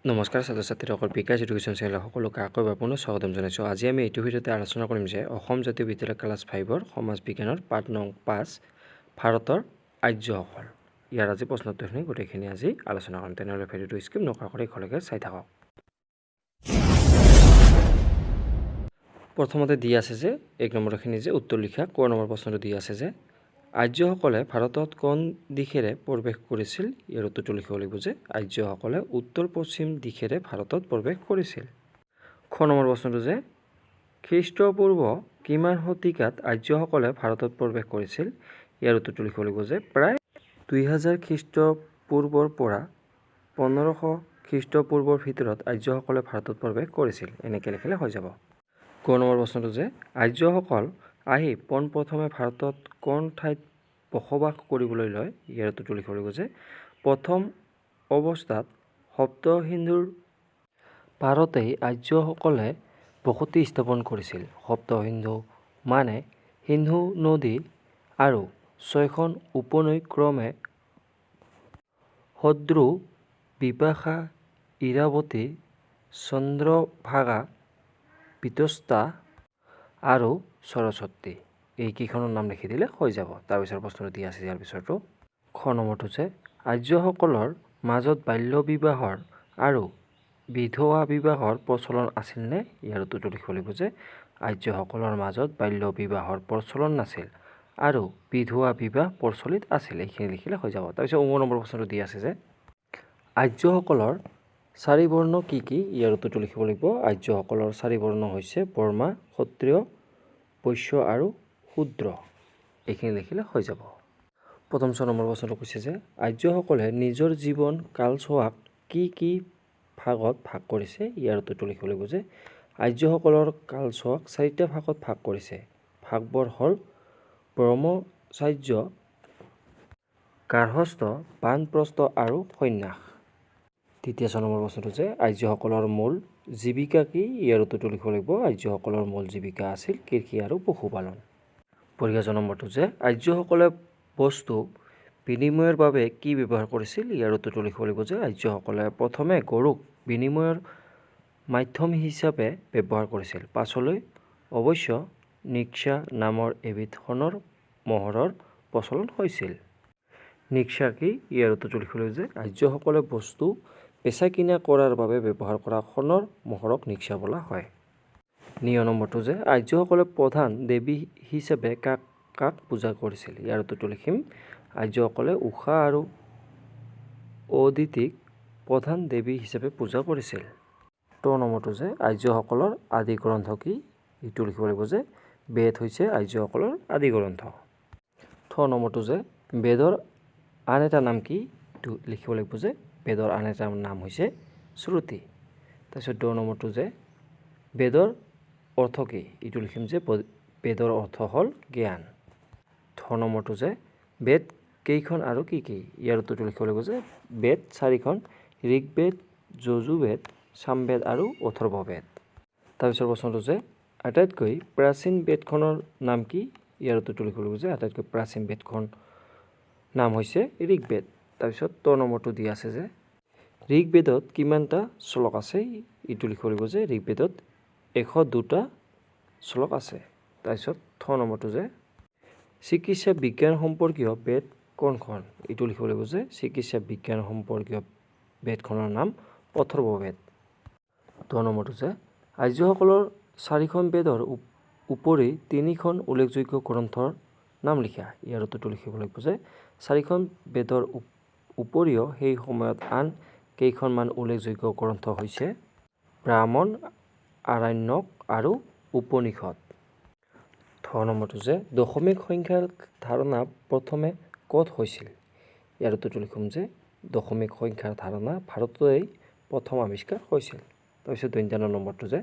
নমস্কাৰ ছাত্ৰ-ছাত্ৰীসকল, বিকাশ এডুকেশ্যন চেনেলৰ সকলোকে আকৌ এবাৰ পুনৰ স্বাগতম জনাইছোঁ। আজি আমি এইটো ভিডিঅ'তে আলোচনা কৰিম যে অসম জাতীয় বিদ্যালয় ক্লাছ 5ৰ সমাজ বিজ্ঞানৰ পাঠ নং 5 ভাৰতৰ আৰ্যসকল। ইয়াৰ আজি প্ৰশ্নোত্তৰখিনি গোটেইখিনি আজি আলোচনা কৰিম। তেনেহ'লে ভিডিঅ'টো স্কিপ নকৰাকৈ একেলগে চাই থাকক। প্ৰথমতে দি আছে যে 1 নম্বৰখিনি যে উত্তৰ লিখা ক নম্বৰ প্ৰশ্নটো দি আছে যে আৰ্যসকলে ভাৰতত কোন দিশেৰে প্ৰৱেশ কৰিছিল? ইয়াৰ উত্তৰটো লিখিব লাগিব যে আৰ্যসকলে উত্তৰ পশ্চিম দিশেৰে ভাৰতত প্ৰৱেশ কৰিছিল। খ নম্বৰ প্ৰশ্নটো যে খ্ৰীষ্টপূৰ্ব কিমান শতিকাত আৰ্যসকলে ভাৰতত প্ৰৱেশ কৰিছিল? ইয়াৰ উত্তৰটো লিখিব লাগিব যে প্ৰায় 2000 খ্ৰীষ্টপূৰ্বৰ পৰা 1500 খ্ৰীষ্টপূৰ্বৰ ভিতৰত আৰ্যসকলে ভাৰতত প্ৰৱেশ কৰিছিল। এনেকৈ লিখিলে হৈ যাব। ক নম্বৰ প্ৰশ্নটো যে আৰ্যসকল আহি পোনপ্ৰথমে ভাৰতত কোন ঠাইত বসবাস কৰিবলৈ লয়? ইয়াৰ উত্তৰটো লিখিব লাগিব যে প্ৰথম অৱস্থাত সপ্ত সিন্ধুৰ পাৰতেই আৰ্যসকলে বসতি স্থাপন কৰিছিল। সপ্ত সিন্ধু মানে সিন্ধু নদী আৰু 6খন উপনৈ ক্ৰমে সদ্ৰু, বিপাশা, ইৰাৱতী, চন্দ্ৰভাগা, বিতস্তা আৰু সৰস্বতী। এইকেইখনৰ নাম লিখি দিলে হৈ যাব। তাৰপিছৰ প্ৰশ্নটো দি আছে ইয়াৰ পিছৰটো খ নম্বৰটো যে আৰ্যসকলৰ মাজত বাল্য বিবাহৰ আৰু বিধৱা বিবাহৰ প্ৰচলন আছিলনে? ইয়াৰ উত্তৰটো লিখিব লাগিব যে আৰ্যসকলৰ মাজত বাল্য বিবাহৰ প্ৰচলন নাছিল আৰু বিধৱা বিবাহ প্ৰচলিত আছিল। এইখিনি লিখিলে হৈ যাব। তাৰপিছত 9 নম্বৰ প্ৰশ্নটো দি আছে যে আৰ্যসকলৰ 4 বৰ্ণ কি কি? ইয়াৰ উত্তৰটো লিখিব লাগিব আৰ্যসকলৰ 4 বৰ্ণ হৈছে বৰ্মা, ক্ষত্ৰিয়, বৈশ্য আৰু শূদ্ৰ। এইখিনি লিখিলে হৈ যাব। প্ৰথম 6 নম্বৰ প্ৰশ্নটো কৈছে যে আৰ্যসকলে নিজৰ জীৱন কালছোৱাক কি কি ভাগত ভাগ কৰিছে? ইয়াৰ উত্তৰটো লিখিব লাগিব যে আৰ্যসকলৰ কালছোৱাক 4টা ভাগত ভাগ কৰিছে। ভাগবোৰ হ'ল ব্ৰহ্মচাৰ্য, গাৰ্হস্থ, বানপ্ৰস্থ আৰু সন্ন্যাস। দ্বিতীয় 6 নম্বৰ প্ৰশ্নটো যে আৰ্যসকলৰ মূল জীৱিকা কি? ইয়াৰ উত্তৰটো লিখিব লাগিব আৰ্যসকলৰ মূল জীৱিকা আছিল কৃষি আৰু পশুপালন। পৰীক্ষা 6 নম্বৰটো যে আৰ্যসকলে বস্তু বিনিময়ৰ বাবে কি ব্যৱহাৰ কৰিছিল? ইয়াৰ উত্তৰটো লিখিব লাগিব যে আৰ্যসকলে প্ৰথমে গৰুক বিনিময়ৰ মাধ্যম হিচাপে ব্যৱহাৰ কৰিছিল। পাছলৈ অৱশ্য নিক্সা নামৰ এবিধ সোণৰ মোহৰৰ প্ৰচলন হৈছিল। নিক্সা কি? ইয়াৰ উত্তৰটো লিখিব লাগিব যে আৰ্যসকলে বস্তু বেচা কিনা কৰাৰ বাবে ব্যৱহাৰ কৰা সোণৰ মোহৰক নিক্সা বোলা হয়। 9 নম্বৰটো যে আৰ্যসকলে প্ৰধান দেৱী হিচাপে কাক কাক পূজা কৰিছিল? ইয়াৰ উত্তৰটো লিখিম আৰ্যসকলে ঊষা আৰু অদিতিক প্ৰধান দেৱী হিচাপে পূজা কৰিছিল। 10 নম্বৰটো যে আৰ্যসকলৰ আদি গ্ৰন্থ কি? এইটো লিখিব লাগিব যে বেদ হৈছে আৰ্যসকলৰ আদি গ্ৰন্থ। 11 নম্বৰটো যে বেদৰ আন এটা নাম কি? এইটো লিখিব লাগিব যে বেদৰ আন এটা নাম হৈছে শ্ৰুতি। তাৰপিছত 12 নম্বৰটো যে বেদৰ অৰ্থ কি? এইটো লিখিম যে বেদৰ অৰ্থ হ'ল জ্ঞান। 13 নম্বৰটো যে বেদ কেইখন আৰু কি কি? ইয়াৰ উত্তৰটো লিখিব লাগিব যে বেদ 4খন ঋগ্বেদ, যজুৰ্বেদ, সামবেদ আৰু অথৰ্ববেদ। তাৰপিছৰ প্ৰশ্নটো যে আটাইতকৈ প্ৰাচীন বেদখনৰ নাম কি? ইয়াৰ উত্তৰটো লিখিব লাগিব যে আটাইতকৈ প্ৰাচীন বেদখন নাম হৈছে ঋগ্বেদ। তাৰপিছত 13 নম্বৰটো দি আছে যে ঋগ্বেদত কিমানটা শ্লোক আছে? এইটো লিখিব লাগিব যে ঋগ্বেদত 102টা শ্লোক আছে। তাৰপিছত 14 নম্বৰটো যে চিকিৎসা বিজ্ঞান সম্পৰ্কীয় বেদ কোনখন? এইটো লিখিব লাগিব যে চিকিৎসা বিজ্ঞান সম্পৰ্কীয় বেদখনৰ নাম অথৰ্ববেদ। 15 নম্বৰটো যে আৰ্যসকলৰ 4খন বেদৰ উপৰি 3খন উল্লেখযোগ্য গ্ৰন্থৰ নাম লিখা। ইয়াৰ উত্তৰটো লিখিব লাগিব যে 4খন বেদৰ উপৰিও সেই সময়ত আন কেইখনমান উল্লেখযোগ্য গ্ৰন্থ হৈছে ব্ৰাহ্মণ, আৰণ্যক আৰু উপনিষদ। 16 নম্বৰটো যে দশমিক সংখ্যাৰ ধাৰণা প্ৰথমে ক'ত হৈছিল? ইয়াৰ উত্তৰটো লিখিম যে দশমিক সংখ্যাৰ ধাৰণা ভাৰততেই প্ৰথম আৱিষ্কাৰ হৈছিল। তাৰপিছত 52 নম্বৰটো যে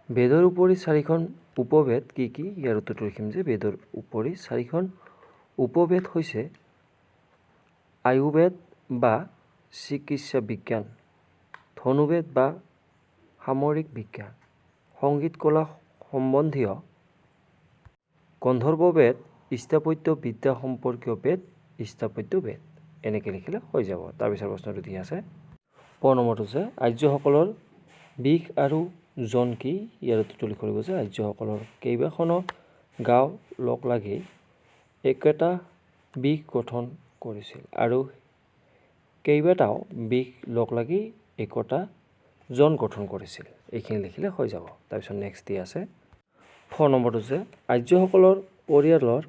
বেদৰ উপৰি 4খন উপবেদ কি কি? ইয়াৰ উত্তৰটো লিখিম যে বেদৰ উপৰি 4খন উপবেদ হৈছে আয়ুৰ্বেদ বা চিকিৎসা বিজ্ঞান, ধনুৰ্বেদ বা সামৰিক বিজ্ঞান, সংগীত কলা সম্বন্ধীয়, গন্ধৰ্ব বেদ, স্থাপত্য বিদ্যা সম্পৰ্কীয় বেদ, স্থাপত্য বেদ। এনেকৈ লিখিলে হৈ যাব। তাৰপিছৰ প্ৰশ্নটো দি আছে প নম্বৰটো যে আৰ্যসকলৰ বিষ আৰু জন কি ইয়াৰ উত্তৰটো লিখিব লাগিব যে আৰ্যসকলৰ কেইবাখনো গাঁও লগ লাগি একেটা বিষ গঠন কৰিছিল আৰু কেইবাটাও বিষ লগ লাগি একতা জন গঠন কৰিছিল। এইখিনি লিখিলে হৈ যাব। তাৰপিছত নেক্সট দি আছে ফ নম্বৰটো যে আৰ্যসকলৰ পৰিয়ালৰ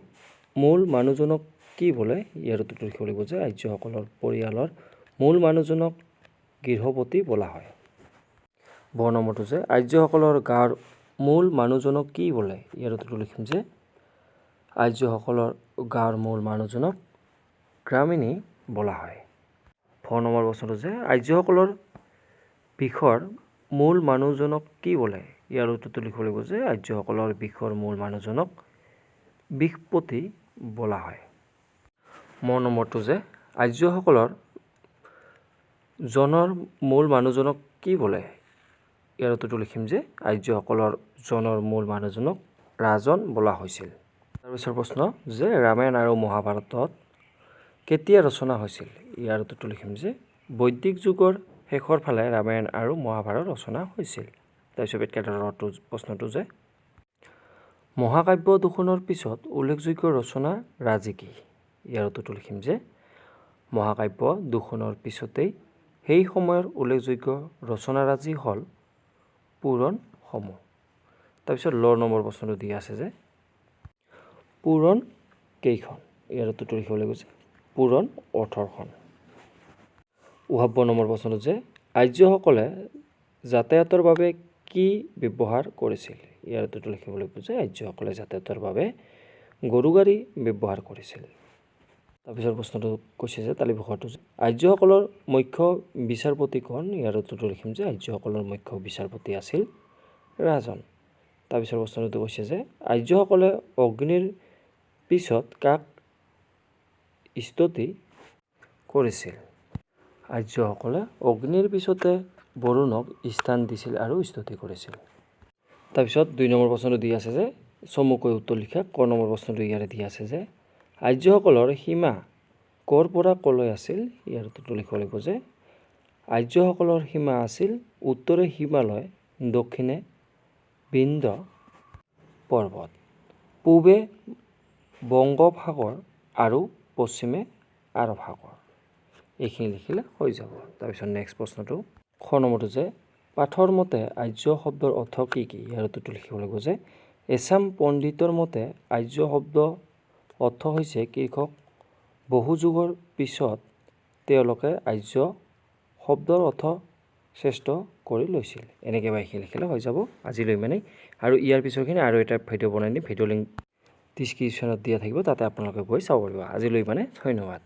মূল মানুহজনক কি বোলে ইয়াৰ উত্তৰটো লিখিব লাগিব যে আৰ্যসকলৰ পৰিয়ালৰ মূল মানুহজনক গৃহপতি বোলা হয়। ব নম্বৰটো যে আৰ্যসকলৰ গাঁৱৰ মূল মানুহজনক কি বোলে ইয়াৰ উত্তৰটো লিখিম যে আৰ্যসকলৰ গাঁৱৰ মূল মানুহজনক গ্ৰামিণী বোলা হয়। ফ নম্বৰ প্ৰশ্নটো যে আৰ্যসকলৰ বিষৰ মূল মানুহজনক কি বোলে ইয়াৰ উত্তৰটো লিখিব লাগিব যে আৰ্যসকলৰ বিষৰ মূল মানুহজনক বিষপতি বোলা হয়। ম নম্বৰটো যে আৰ্যসকলৰ জনৰ মূল মানুহজনক কি বোলে ইয়াৰ উত্তৰটো লিখিম যে আৰ্যসকলৰ জনৰ মূল মানুহজনক ৰাজন বোলা হৈছিল। তাৰপিছৰ প্ৰশ্ন যে ৰামায়ণ আৰু মহাভাৰতত কেতিয়া ৰচনা হৈছিল ইয়াৰ উত্তৰটো লিখিম যে বৈদিক যুগৰ শেষৰ ফালে ৰামায়ণ আৰু মহাভাৰত ৰচনা হৈছিল। তাৰপিছত প্ৰশ্নটো যে মহাকাব্য দুখনৰ পিছত উল্লেখযোগ্য ৰচনা ৰাজি কি ইয়াৰ উত্তৰটো লিখিম যে মহাকাব্য দুখনৰ পিছতেই সেই সময়ৰ উল্লেখযোগ্য ৰচনাৰাজি হ'ল পুৰাণসমূহ। তাৰপিছত ল নম্বৰ প্ৰশ্নটো দিয়া আছে যে পুৰাণ কেইখন ইয়াৰ উত্তৰটো লিখিব লাগিব যে পুৰাণ 18খন। 59 নম্বৰ প্ৰশ্নটো যে আৰ্যসকলে যাতায়াতৰ বাবে কি ব্যৱহাৰ কৰিছিল ইয়াৰ উত্তৰটো লিখিব লাগিব যে আৰ্যসকলে যাতায়াতৰ বাবে গৰু গাড়ী ব্যৱহাৰ কৰিছিল। তাৰপিছত প্ৰশ্নটো কৈছে যে তালিকাখনটো আৰ্যসকলৰ মুখ্য বিচাৰপতি কোন ইয়াৰ উত্তৰটো লিখিম যে আৰ্যসকলৰ মুখ্য বিচাৰপতি আছিল ৰাজন। তাৰপিছত প্ৰশ্নটো কৈছে যে আৰ্যসকলে অগ্নিৰ পিছত কাক স্তুতি কৰিছিল আৰ্যসকলে অগ্নিৰ পিছতে বৰুণক স্থান দিছিল আৰু স্তুতি কৰিছিল। তাৰপিছত 2 নম্বৰ প্ৰশ্নটো দি আছে যে চমুকৈ উত্তৰ লিখা। ক নম্বৰ প্ৰশ্নটো ইয়াৰে দি আছে যে আৰ্যসকলৰ সীমা ক'ৰ পৰা ক'লৈ আছিল ইয়াৰ উত্তৰটো লিখিব লাগিব যে আৰ্যসকলৰ সীমা আছিল উত্তৰে হিমালয়, দক্ষিণে বিন্ধ্য পৰ্বত, পূবে বংগোপসাগৰ আৰু পশ্চিমে আৰৱ সাগৰ। এইখিনি লিখিলে হৈ যাব। তাৰপিছত নেক্সট প্ৰশ্নটো খ নম্বৰটো যে পাঠৰ মতে আৰ্য শব্দৰ অৰ্থ কি কি ইয়াৰ উত্তৰটো লিখিব লাগিব যে এছাম পণ্ডিতৰ মতে আৰ্য শব্দ অৰ্থ হৈছে কৃষক। বহু যুগৰ পিছত তেওঁলোকে আৰ্য শব্দৰ অৰ্থ শ্ৰেষ্ঠ কৰি লৈছিল। এনেকৈ এইখিনি লিখিলে হৈ যাব আজিলৈ ইমানেই। আৰু ইয়াৰ পিছৰখিনি আৰু এটা ভিডিঅ' বনাই দিম, ভিডিঅ' লিংক ডিছক্ৰিপশ্যনত দিয়া থাকিব, তাতে আপোনালোকে গৈ চাব পাৰিব। আজিলৈ ইমানে, ধন্যবাদ।